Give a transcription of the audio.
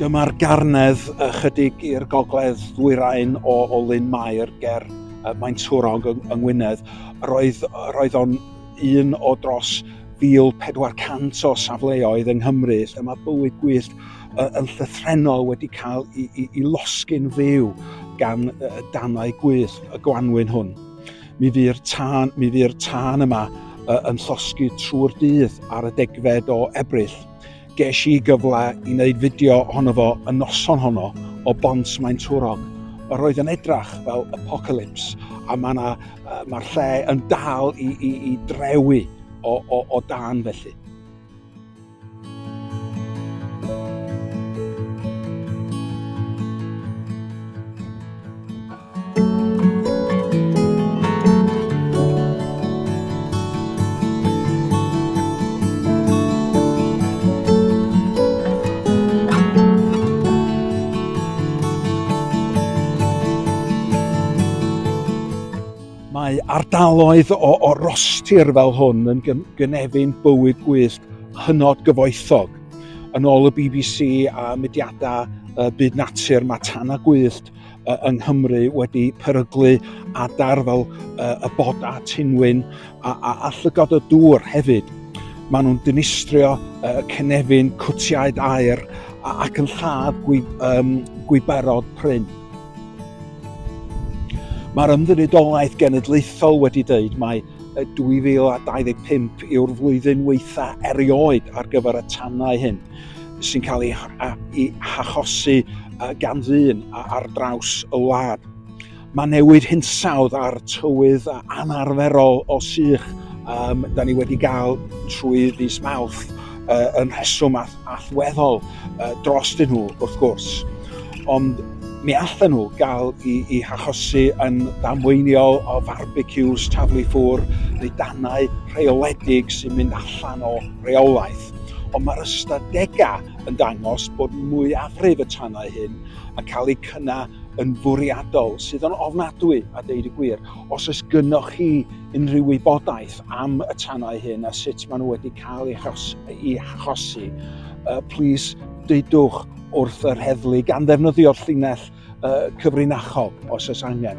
Dyma'r Garnedd ychydig i'r gogledd ddwyrain o Lyn Mair ger Maentwrog yng Ngwynedd. Roedd o'n un o dros 1,400 o safleoedd yng Nghymru lle mae bywyd gwyllt yn llythrennol wedi cael i losgi'n fyw gan danau gwyllt y Gwanwyn hwn. Mi fy'r tân yma yn llosgi trwy'r dydd ar y 10 o Ebrill. Ges i gyfle i wneud fideo ohono fo y noson honno o bont Maentwrog. Roedd yn edrach fel apocalypse a mae'r lle yn dal i drewi o dan felly. Mae ardaloedd o rostir fel hwn yn gynefin bywyd gwyllt hynod gyfoethog. Yn ôl y BBC a mudiadau byd natur, mae tanau gwyllt yng Nghymru wedi peryglu adar fel y boda tinwyn a llygod y dŵr hefyd. Maen nhw'n dinistrio cynefin cwtiaid aer ac yn lladd gwyberod prin. Mae'r ymddiriedolaeth genedlaethol wedi dweud mai 2025 yw'r flwyddyn weitha erioed ar gyfer y tanau hyn, sy'n cael ei hachosi gan ddyn ar draws y wlad. Mae newid hinsawdd ar tywydd anarferol o sych da ni wedi gael trwy fis Mawrth yn rheswm allweddol drostyn nhw wrth gwrs. Ond mi allan nhw gael i hachosi yn ddamweiniol o barbecues, taflu ffwr, neu danau reoledig sy'n mynd allan o reolaeth. Ond mae'r ystadegau yn dangos bod mwyafrif y tanau hyn yn cael eu cynna yn fwriadol sydd yn ofnadwy a deud y gwir. Os oes gynnoch chi unrhyw wybodaeth am y tanau hyn a sut maen nhw wedi cael eu hachosi, plis deudwch wrth yr heddlu gan ddefnyddio'r llinell cyfrinachol os oes angen.